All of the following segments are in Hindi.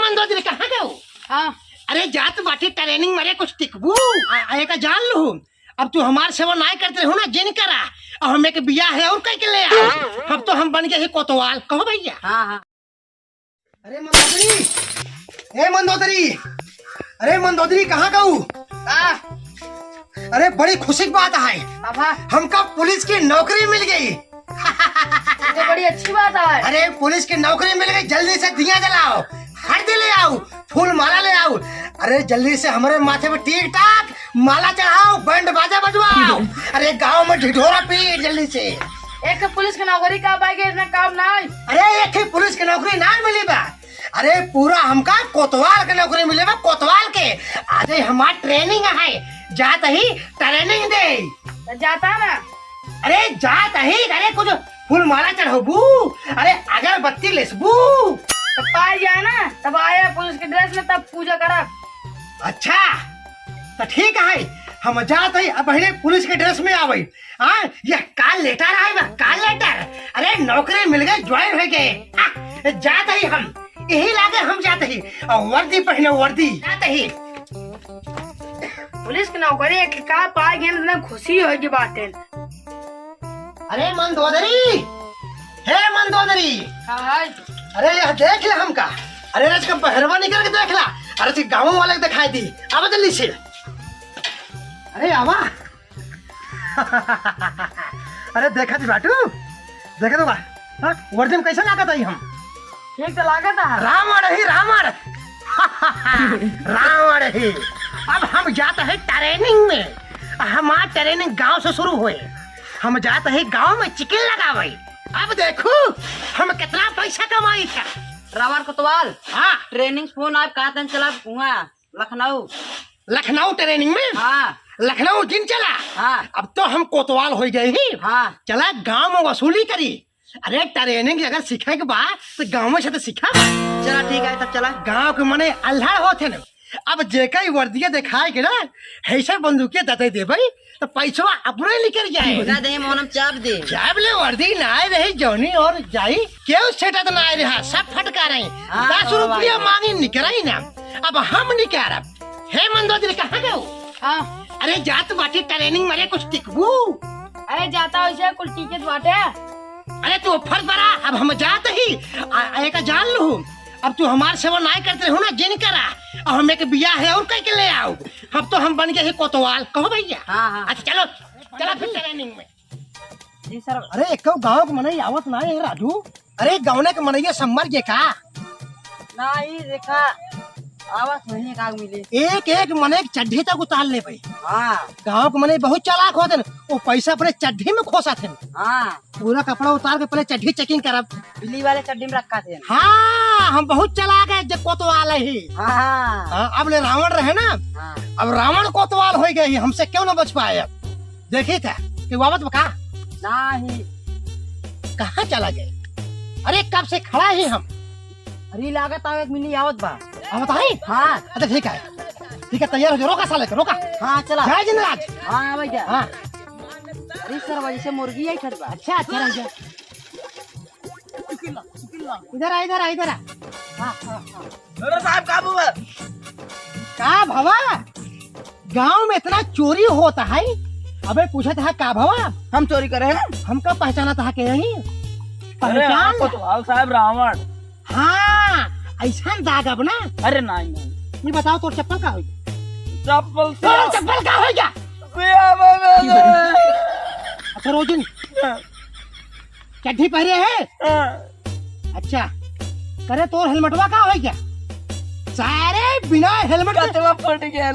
मंदोदरी कहाँ गए? हाँ अरे जात बाटी ट्रेनिंग मरे कुछ टिकबू का जान लू। अब तू हमार सेवा नहीं करते हो ना जिन करा और हमें के बिया है और कह के ले आओ। अब तो हम बन गए कोतवाल कहो भैया। हाँ हाँ। अरे मंदोदरी, ए मंदोदरी, अरे मंदोदरी कहाँ गऊ? अरे बड़ी खुशी की बात है, हमका पुलिस की नौकरी मिल गई। तो बड़ी अच्छी बात है। अरे पुलिस की नौकरी मिल गई, जल्दी से दिया जलाओ, हल्दी ले आओ, फूल माला ले आओ। अरे जल्दी से हमारे माथे पे टिक टाक माला चढ़ाओ, बैंड बाजा बजवाओ। अरे गांव में ढिढोरा पीट जल्दी से। एक पुलिस की नौकरी का पाएगी, इतना काम नहीं। अरे एक ही पुलिस की नौकरी ना मिली बा, अरे पूरा हमका कोतवाल की नौकरी मिले बा, कोतवाल के। आज हमार ट्रेनिंग है, जात ही ट्रेनिंग दे। जाता ना? अरे जात ही, अरे कुछ फूल माला चढ़ाबू, अरे अगरबत्ती लेसबू। तो पाए जाए ना, तब आया पुलिस के ड्रेस में, तब पूजा करा। अच्छा तो ठीक है, हम जात ही अब पहले पुलिस के ड्रेस में आवे। हाँ ये काल लेटर है बा, काल लेटर। अरे नौकरी मिल गई, ज्वाइन हो गए। जात ही हम यही लागे, हम जाते ही और वर्दी पहने, वर्दी जाते ही। पुलिस की नौकरी का पाएगी ना, खुशी होगी बात है। अरे मंदोदरी, हे मंदोदरी, अरे यह देख ले हमका। अरे रज का बहरवा निकल के देख ला। अरे गाँव वाले को दिखाई दी, अब जल्दी से। अरे आवा। अरे देखा थी बाटू, देखा तो वर्दी में कैसा लागत है हम? ठीक तो लागत है। रावण ही रावण। रावण ही। अब हम जाते हैं ट्रेनिंग में। हमारा ट्रेनिंग गांव से शुरू हुए, हम जाते हैं गांव में चिकन लगावे। अब देखो हम कितना पैसा कमाई था। रावण कोतवाल। हाँ ट्रेनिंग फोन आप कहाँ तक चला? लखनऊ। लखनऊ ट्रेनिंग में? हाँ लखनऊ दिन चला। हाँ। अब तो हम कोतवाल हो गए ही। हाँ। चला गांव में वसूली करी। अरे ट्रेनिंग अगर सीखे के बाद तो गाँव में से तो सीखा। चला ठीक है, तब चला। गाँव के मने अल्हड़ होते न। अब जेका वर्दिया दिखाए के ना ऐसे बंदूकिया दते दे भाई, तो पैसा अपने निकल जाए। दे मोनम चाप दे। चाप ले वर्दी ना रही जौनी और जाई क्यों सेटा तो ना रहा, सब फटका रही। 10 रुपया मांगी निकराई ना। अब हम निकाल। हे मंदोदरी कहाँ गए? हाँ। अरे जात बाटी ट्रेनिंग मरे कुछ टिकबू। अरे जाता वैसे कुल टिकट बाटे। अरे तू फट बरा, अब हम जाते ही एक जान लू। अब तू हमार सेवा नहीं करते हो ना जिन करा और हमें के बिया है और कह के ले आओ। अब तो हम बन गए कोतवाल कहो भैया। हाँ हाँ। अच्छा चलो चला फिर ट्रेनिंग में। जी सर। अरे एक गाँव के मनई आवत ना है राजू। अरे गाँव के मनैया सम्मर के का नहीं देखा, आवाज नहीं का मिले। एक मने चड्ढी तक उतार ले भाई। हाँ। गाँव के मने बहुत चालाक होते न, वो पैसा अपने चड्ढी में खोसा थे। हाँ। पूरा कपड़ा उतार के पहले चड्ढी चेकिंग करब। बिल्ली वाले चड्डी में रखा थे। हाँ हम बहुत चालाक है, जब कोतवाल ही। हाँ। अब ले रावण रहे ना। हाँ। अब रावण कोतवाल हो गए, हमसे क्यों ना बच पाए। अब देखी था कि वावत बका नहीं कहाँ चला गए। अरे कब से खड़ा ही हम। अरे लागत एक मिली आवत बा। आवत है? हाँ। अच्छा ठीक है, ठीक है, तैयार हो जाओ। रोका साले को, रोका। हाँ चला। जय जिनराज। हाँ भैया। हाँ। अरे सर वजह से मुर्गी आई खरीद बा। अच्छा अच्छा रह जा। इधर आ, इधर आ, इधर आ। अरे साहब का बुआ का भवा गांव में इतना चोरी होता है? अबे पूछा था का भवा हम चोरी करे हैं? हमका पहचाना था के नहीं पहचान कोतवाल साहब रावण। हाँ ऐसा दाग अब ना। अरे नहीं नहीं, ये बताओ तो चप्पल का हो गया? चप्पल तो चप्पल का हो गया? अच्छा रोजन चड्ढी पहरे है? अच्छा करे तो हेलमेटवा का हो गया? सारे बिना हेलमेट के फट गया।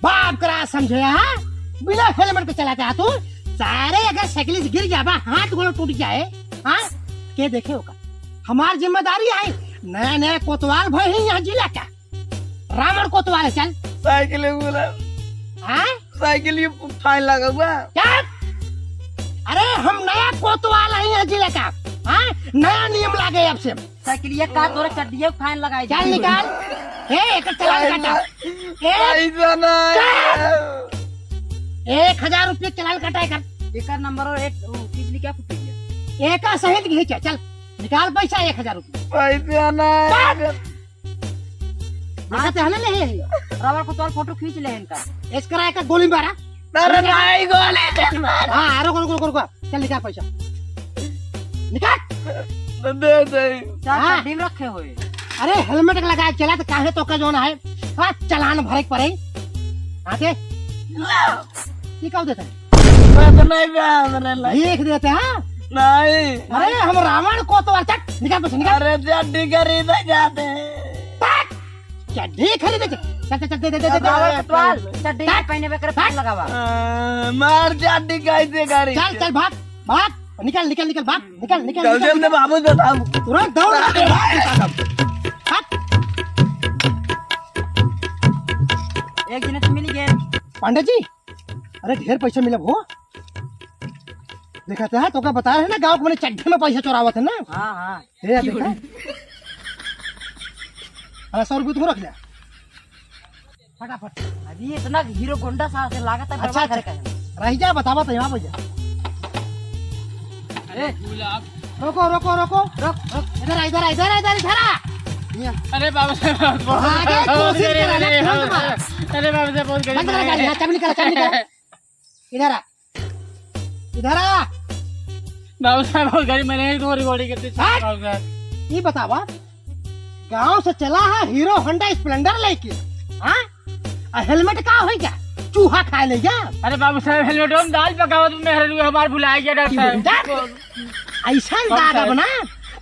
बाप करा समझे। हाँ बिना हेलमेट के चलाता है तू। सारे अगर साइकिल से गिर जाबा, हाथ गोड़ टूट जाए, हाँ के देखे होगा। हमार जिम्मेदारी है। नया नया कोतवाल भाई है यहाँ जिला का। रावण कोतवाल है। चल साइकिल हाँ साइकिल फाइन लगा हुआ। क्या? अरे हम नया कोतवाल है यहाँ जिला का। हाँ नया नियम लागे अब से। साइकिल ये का तोरे चड्डी फाइन लगाई। चल निकाल। एक चलान काटा। 1000 रुपये चलान कटाए कर। एक नंबर और एक बिजली क्या फूट गया। एक सहित घींचा। चल निकाल पैसा 1000 रुपये। पैसा नहीं। देखते हैं ना ले रावण को तो फोटो खींच ले इनका। इसका एक गोली मारा। अरे नहीं गोले दे मार। हाँ रुको रुको रुको चल निकाल पैसा निकाल। दे दे। हाँ। चार दिन रखे हुए। अरे हेलमेट लगा के चला तो काहे तो का जोन है। हाँ चलान भरे पड़े आते ये कब देते हैं मैं तो नहीं गया लिख देते हैं। नहीं। अरे हम रावण को तो चट निकाल पैसा निकाल। अरे चड्डी खरीदे जाते चड्डी खरीदे चल चल चल दे दे दे रावण दे। कोतवाल चड्डी पहने बकर पैन लगावा। मार चड्डी कैसे करी। चल चल भाग भाग निकल निकल निकल भाग निकल निकल चल निकल, चल बाबू बताओ। तुरंत दौड़ एक दिन तो मिल गए। पांडे जी अरे ढेर पैसा मिला हो देखते हैं तो क्या बता रहे हैं ना गांव को मैंने चड्ढे में पैसा चोरावत है ना। हाँ हाँ ये देखा अरे 100 रुपये तुम रख लिया फटाफट। अभी इतना हीरो गोंडा सा से लागत है अच्छा बर्बाद अच्छा करके। रह जा बतावा तो यहाँ पर जा। रोको रोको रोको रुक रुक इधर इधर इधर इधर इधर आ। अरे बाबू साहब आगे कोशिश करा ना तुरंत मार। अरे बाबू साहब बहुत बंद करा गाड़ी चाबी निकाल चाबी निकाल इधर आ इधर आ। बाबू साहब बहुत गरीब मैंने तो रिकॉर्डिंग करती हट! बाबू साहब। ये बतावा गांव से चला है हीरो होंडा स्प्लेंडर लेके हाँ हेलमेट का हो गया चूहा खा ले जा। अरे बाबू साहब हेलमेट में दाल पकावा तो मैं हमार भुला गया डॉक्टर साहब। ऐसा दागा बना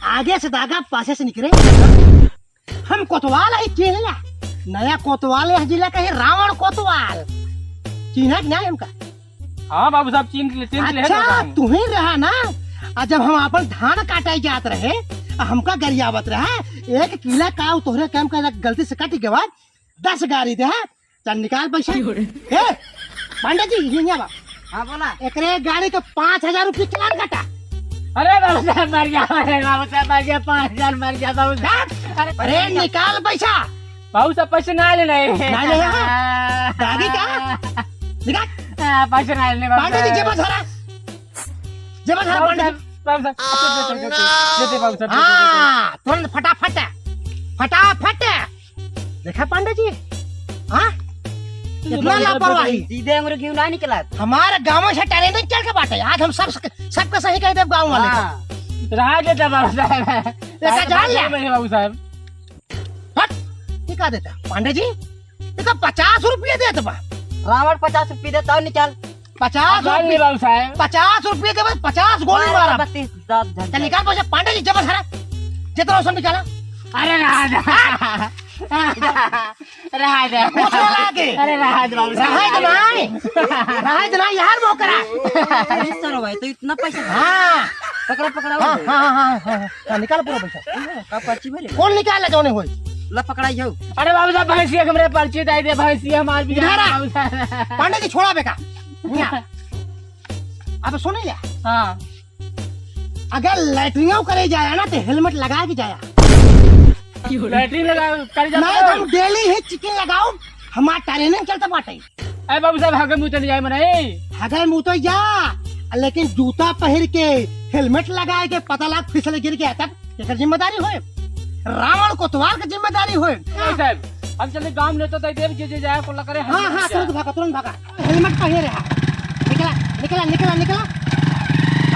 आगे से दागा पासे से निकले। हम कोतवाल है चिन्ह नया कोतवाल है जिला का है रावण कोतवाल चिन्ह नहीं हमका। हाँ बाबू साहब चीन ले अच्छा तुम्हें रहा ना जब हम अपन धान काटे जात रहे हमका गरियावत रहा एक किला का तोहरे काम का गलती से काटी के बाद 10 गाड़ी दे चल निकाल पैसा। ए पांडे जी ये बा हाँ बोला। एकरे गाड़ी का 5000 रुपये चलान काटा। अरे बाबू साहब मर गया। अरे बाबू साहब मर गया 5000 मर गया बाबू साहब। अरे निकाल पैसा बाबू साहब पैसे ना लेना है ना ले दादी का निकाल पैसे ना लेने पांडे जी जेब धरा पांडे जी। बाबू साहब देते बाबू साहब हाँ तुरंत फटाफट फटाफट देखा पांडे जी हाँ इतना लापरवाही सीधे अंगूर क्यों ना निकला। हमारे गाँव से टैलेंट चल के बाटे आज हम सबका सही कह दे गाँव वाले का। रहा देता बाबू साहब देखा जान लिया बाबू साहब। हट ये क्या देता पांडे जी देखा 50 रुपये देते बा रावण 50 रुपये देता हूँ निकाल। 50 रुपये बाबू साहब 50 रुपये के बाद 50 गोली मारा। 32 10 चल निकाल पैसा पांडे जी जमा सारा जितना उसने निकाला। अरे रहा दे रहा दे अरे रहा दे बाबू साहब रहा नहीं यार वो करा। अरे सर भाई तो इतना पैसा हाँ पकड़ा पकड़ा हाँ हाँ हाँ निकाल पूरा पैसा। का पर्ची भरे कौन निकाल जोने होई ला पकड़ा जाओ। अरे बाबू साहब भैंसिया के मेरे पर्ची दे दे भैंसिया मार भी इधर आ। बाबू साहब। पांडे जी छोड़ा बेका अब सुने लिया हाँ अगर लैटरिंग करे जाया ना तो हेलमेट लगा के जाया। बैटरी लगा कर मैं जाता तुम डेली ही चिकन लगाओ हमारा ट्रेनिंग चलता बाटे। अरे बाबू साहब हगे मुंह चले जाए मने अगर मुँह तो जा लेकिन जूता पहन के हेलमेट लगाए के पता लाग फिसले गिर गया तब एक जिम्मेदारी होए रावण कोतवाल की जिम्मेदारी होए। साहब हम चले गांव में तो देव जे जाए को करे। हाँ हाँ तुरंत भागा हेलमेट पहने रहा निकला निकला निकला निकला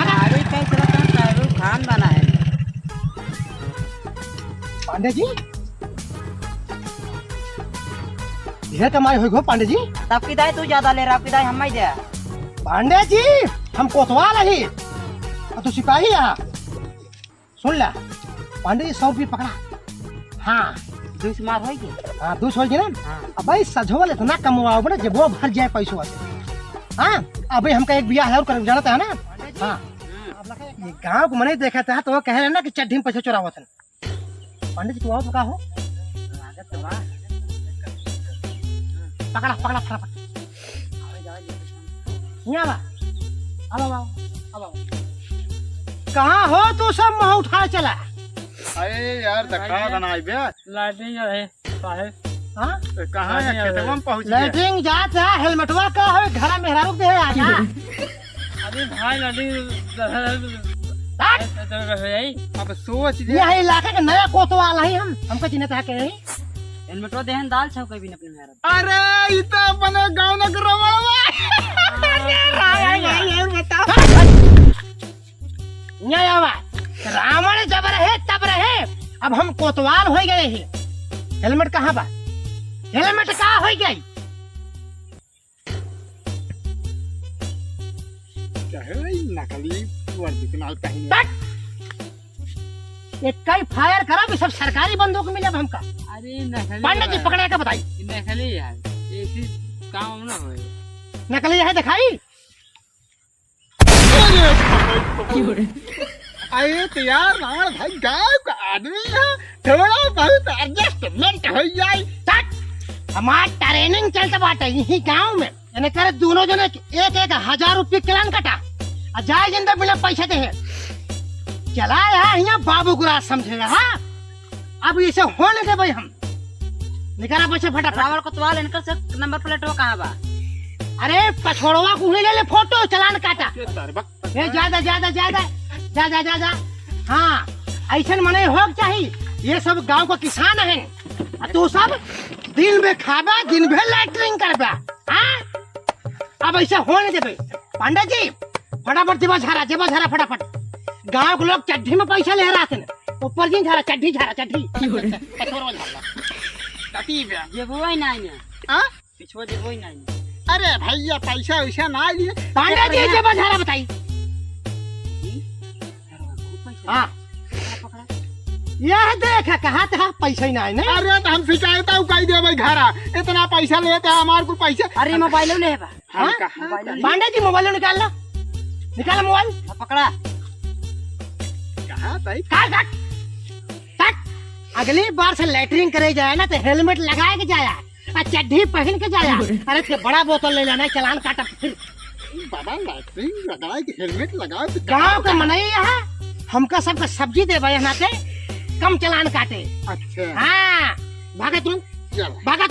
गाड़ी कैसे रखा शाहरुख खान बना है। पांडे जी ढेर कमाई हो पांडे जी। तब की दाई तू ज्यादा ले रहा दाई हम ही दे। पांडे जी हम कोतवाल ही तू सिपाही है सुन ला पांडे जी 100 रुपये पकड़ा। हाँ 2 मार होगी। हाँ 200 हो ना हाँ। अब भाई सजोल इतना कमवाओ ना जब वो भर जाए पैसों से। हाँ अभी हमका एक बिया है और कर जानता है ना। हाँ ये गांव को मैंने देखा था तो वो कह रहे ना कि चड्ढी में पैसा चुरावा था। पांडे जी तू आओ तो का हो पकड़ा पकड़ा फटाफट यहाँ कहाँ हो तू सब मुँह उठा चला। अरे यार धक्का बनाई बे लाइटिंग है साहब हाँ कहाँ है खेतवा में पहुंच गया। लैट्रिन जात है हेलमेटवा का है घर में हेरा रुक दे आजा। अभी भाई लाइटिंग अब सोच दे यह इलाका के नया कोतवाल है हम हमको चिन्हत है के हेलमेटवा देहन दाल छौ कभी अपने मेरा। अरे इतना अपने गाँव न करो नहीं आवा रावण जब रहे तब रहे, अब हम कोतवाल हो गए हैं। हेलमेट कहाँ बा? हेलमेट कहाँ हो गई? नकली वर्दी के नाल कहीं एक कई फायर करा भी सब सरकारी बंदूक मिले अब हमका। अरे नकली पंडित जी पकड़े के बताई। नकली यार ऐसी काम ना होए। नकली है दिखाई। अरे तो यार रावण भाई गाँव का आदमी है, थोड़ा बहुत एडजस्टमेंट हो जाए। हमार ट्रेनिंग चलते बाटे यही गांव में, यानी करे दोनों जने एक 1000 रुपये किलान कटा और जाए जिंदा बिना पैसे दे चला यहाँ बाबू गुरा समझेगा। हाँ अब इसे होने दे भाई, हम निकाला पैसे फटाफट। रावण कोतवाल इनका से नंबर प्लेट वो कहाँ बा? अरे पछोड़वा को ले ले फोटो चलान काटा। ए ज्यादा ज्यादा ज्यादा जा जा जा जा। हाँ ऐसा मने हो चाहिए। ये सब गांव का किसान है, तू सब दिन में खाबा दिन भर लैटरिंग करबा। हाँ अब ऐसा होने दे भाई। पंडित जी फटाफट जेबा झारा फटाफट। गांव के लोग चड्ढी में पैसा ले रहा थे, ऊपर जी झारा चड्ढी ये वो ही नहीं है। हाँ? पिछवा दे वो ही नहीं। अरे भैया पैसा वैसा ना लिए। पंडित जी जेबा झारा बताई। हाँ यह देख कहा था पैसा ही नहीं। अरे तो हम शिकायत कही दे भाई घरा इतना पैसा लेते हैं हमारे को पैसा। अरे मोबाइल ले बा। हाँ? पंडित जी मोबाइल निकाल लो, निकाल मोबाइल पकड़ा। कहाँ भाई? काट अगली बार से लैटरिंग करे जाए ना तो हेलमेट लगा के जाया और चड्ढी पहन के जाया। अरे तो बड़ा बोतल ले लेना, चलान काटा फिर। बाबा लैटरिन लगाए कि हेलमेट लगाओ तो गाँव का मनई है, हमका सबका सब्जी दे भाई नाते कम चलान काटे। अच्छा हाँ भागा तुरंत, भागा।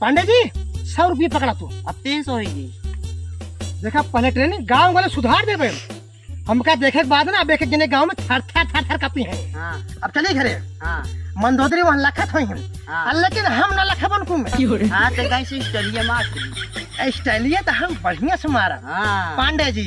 पांडे जी 100 रुपये पकड़ा तू। अब 300 होगी। देखा पहले ट्रेनिंग गांव वाले सुधार दे भाई। हमका देखे के बाद ना अब एक जने गांव में थर कापी है। हाँ अब चले घरे। हाँ मंदोदरी वहाँ लखत हुई हम। हाँ। लेकिन हम न लखबन कुम में। हाँ तो कैसे स्टैलिया मार। स्टाइलिए तो हम बढ़िया से मारा। हाँ पांडे जी